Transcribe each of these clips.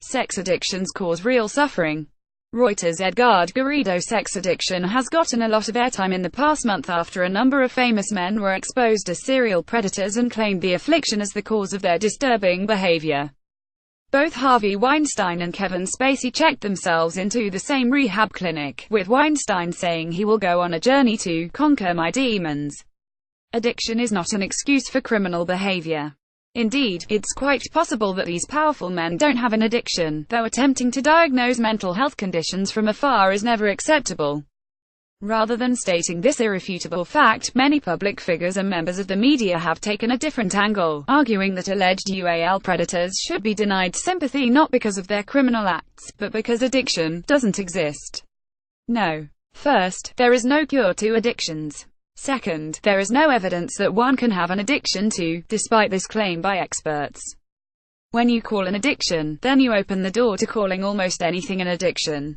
Sex addictions cause real suffering. Reuters Edgard Garrido Sex addiction has gotten a lot of airtime in the past month after a number of famous men were exposed as serial predators and claimed the affliction as the cause of their disturbing behavior. Both Harvey Weinstein and Kevin Spacey checked themselves into the same rehab clinic, with Weinstein saying he will go on a journey to conquer my demons. Addiction is not an excuse for criminal behavior. Indeed, it's quite possible that these powerful men don't have an addiction, though attempting to diagnose mental health conditions from afar is never acceptable. Rather than stating this irrefutable fact, many public figures and members of the media have taken a different angle, arguing that alleged UAL predators should be denied sympathy not because of their criminal acts, but because addiction doesn't exist. No. First, there is no cure to addictions. Second, there is no evidence that one can have an addiction to, despite this claim by experts. When you call an addiction, then you open the door to calling almost anything an addiction.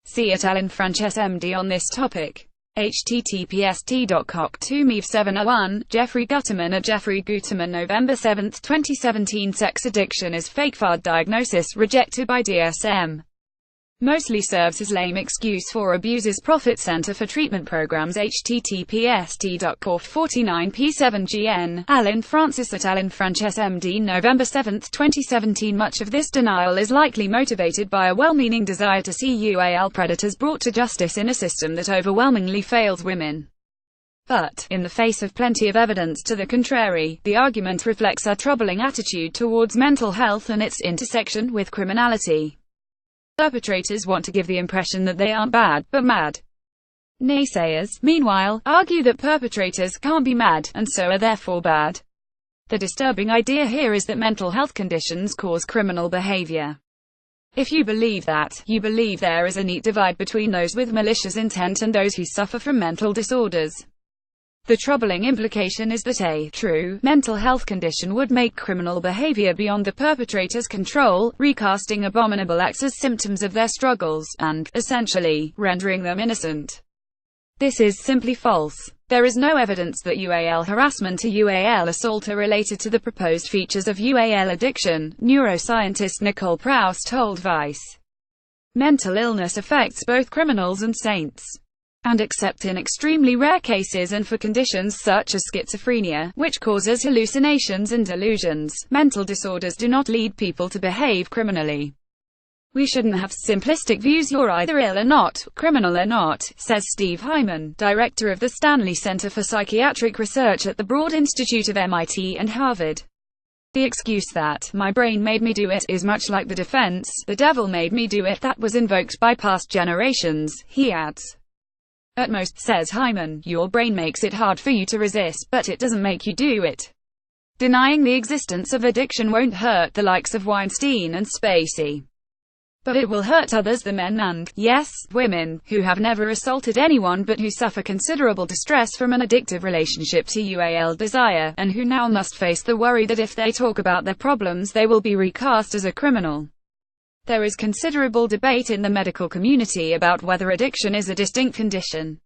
See at Alan Frances MD on this topic. https://t.cock2mev701, Jeffrey Gutterman at Jeffrey Gutterman, November 7, 2017. Sex addiction is fake FAD diagnosis rejected by DSM. Mostly serves as lame excuse for abuses. Profit Center for Treatment Programs. https://t.cough49p7gn, Alan Frances at Alan Frances MD, November 7, 2017. Much of this denial is likely motivated by a well-meaning desire to see UAL predators brought to justice in a system that overwhelmingly fails women. But, in the face of plenty of evidence to the contrary, the argument reflects a troubling attitude towards mental health and its intersection with criminality. Perpetrators want to give the impression that they aren't bad, but mad. Naysayers, meanwhile, argue that perpetrators can't be mad, and so are therefore bad. The disturbing idea here is that mental health conditions cause criminal behavior. If you believe that, you believe there is a neat divide between those with malicious intent and those who suffer from mental disorders. The troubling implication is that a true mental health condition would make criminal behavior beyond the perpetrator's control, recasting abominable acts as symptoms of their struggles, and, essentially, rendering them innocent. This is simply false. There is no evidence that UAL harassment or UAL assault are related to the proposed features of UAL addiction, neuroscientist Nicole Prouse told Vice. Mental illness affects both criminals and saints. And except in extremely rare cases and for conditions such as schizophrenia, which causes hallucinations and delusions, mental disorders do not lead people to behave criminally. We shouldn't have simplistic views. You're either ill or not, criminal or not, says Steve Hyman, director of the Stanley Center for Psychiatric Research at the Broad Institute of MIT and Harvard. The excuse that, "my brain made me do it," is much like the defense, "the devil made me do it," that was invoked by past generations, he adds. At most, says Hyman, your brain makes it hard for you to resist, but it doesn't make you do it. Denying the existence of addiction won't hurt the likes of Weinstein and Spacey. But it will hurt others, the men and, yes, women, who have never assaulted anyone but who suffer considerable distress from an addictive relationship to UAL desire, and who now must face the worry that if they talk about their problems they will be recast as a criminal. There is considerable debate in the medical community about whether addiction is a distinct condition.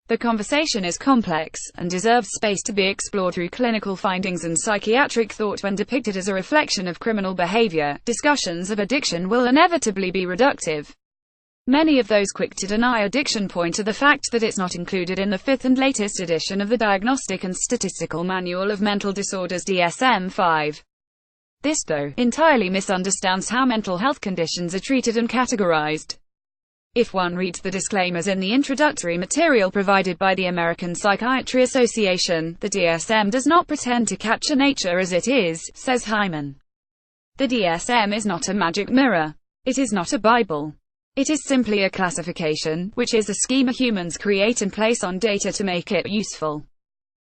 The conversation is complex, and deserves space to be explored through clinical findings and psychiatric thought. When depicted as a reflection of criminal behavior, discussions of addiction will inevitably be reductive. Many of those quick to deny addiction point to the fact that it's not included in the 5th and latest edition of the Diagnostic and Statistical Manual of Mental Disorders DSM-5. This, though, entirely misunderstands how mental health conditions are treated and categorized. If one reads the disclaimers in the introductory material provided by the American Psychiatry Association, the DSM does not pretend to capture nature as it is, says Hyman. The DSM is not a magic mirror. It is not a Bible. It is simply a classification, which is a schema humans create and place on data to make it useful.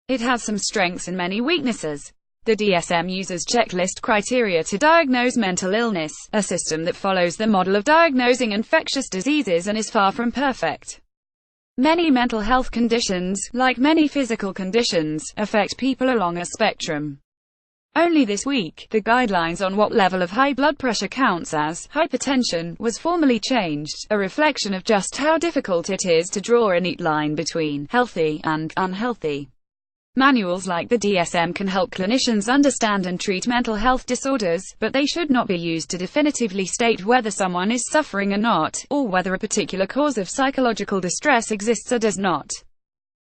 It has some strengths and many weaknesses. The DSM uses checklist criteria to diagnose mental illness, a system that follows the model of diagnosing infectious diseases and is far from perfect. Many mental health conditions, like many physical conditions, affect people along a spectrum. Only this week, the guidelines on what level of high blood pressure counts as hypertension was formally changed, a reflection of just how difficult it is to draw a neat line between healthy and unhealthy. Manuals like the DSM can help clinicians understand and treat mental health disorders, but they should not be used to definitively state whether someone is suffering or not, or whether a particular cause of psychological distress exists or does not.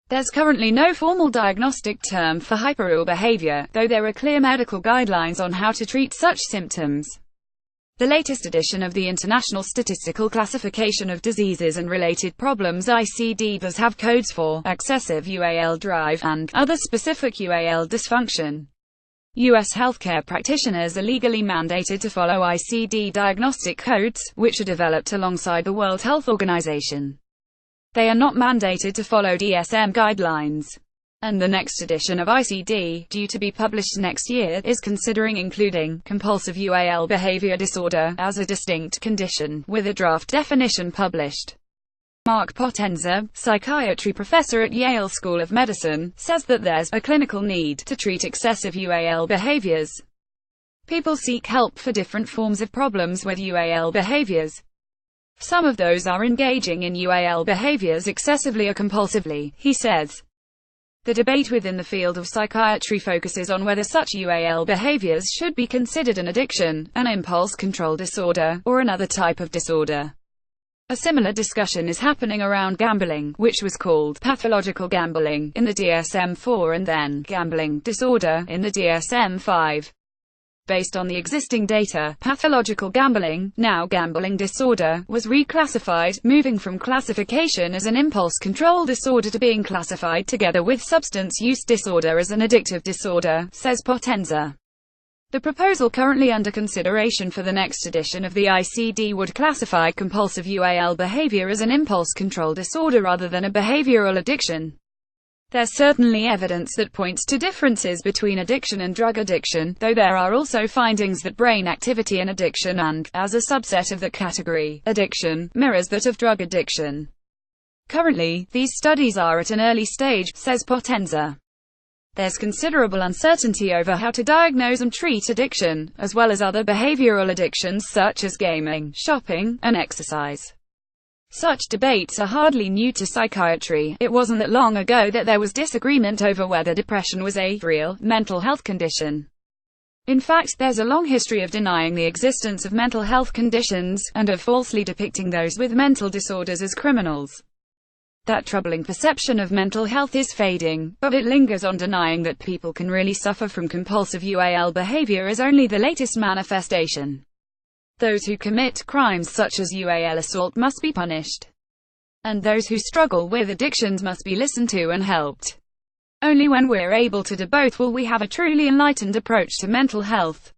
There's currently no formal diagnostic term for hyperreal behavior, though there are clear medical guidelines on how to treat such symptoms. The latest edition of the International Statistical Classification of Diseases and Related Problems (ICD) does have codes for excessive UAL drive and other specific UAL dysfunction. U.S. healthcare practitioners are legally mandated to follow ICD diagnostic codes, which are developed alongside the World Health Organization. They are not mandated to follow DSM guidelines. And the next edition of ICD, due to be published next year, is considering including compulsive UAL behavior disorder as a distinct condition, with a draft definition published. Mark Potenza, psychiatry professor at Yale School of Medicine, says that there's a clinical need to treat excessive UAL behaviors. People seek help for different forms of problems with UAL behaviors. Some of those are engaging in UAL behaviors excessively or compulsively, he says. The debate within the field of psychiatry focuses on whether such UAL behaviors should be considered an addiction, an impulse control disorder, or another type of disorder. A similar discussion is happening around gambling, which was called pathological gambling in the DSM-4 and then gambling disorder in the DSM-5. Based on the existing data, pathological gambling, now gambling disorder, was reclassified, moving from classification as an impulse control disorder to being classified together with substance use disorder as an addictive disorder, says Potenza. The proposal currently under consideration for the next edition of the ICD would classify compulsive UAL behavior as an impulse control disorder rather than a behavioral addiction. There's certainly evidence that points to differences between addiction and drug addiction, though there are also findings that brain activity in addiction and, as a subset of that category, addiction, mirrors that of drug addiction. Currently, these studies are at an early stage, says Potenza. There's considerable uncertainty over how to diagnose and treat addiction, as well as other behavioral addictions such as gaming, shopping, and exercise. Such debates are hardly new to psychiatry. It wasn't that long ago that there was disagreement over whether depression was a real mental health condition. In fact, there's a long history of denying the existence of mental health conditions, and of falsely depicting those with mental disorders as criminals. That troubling perception of mental health is fading, but it lingers on denying that people can really suffer from compulsive UAL behavior as only the latest manifestation. Those who commit crimes such as UAL assault must be punished. And those who struggle with addictions must be listened to and helped. Only when we're able to do both will we have a truly enlightened approach to mental health.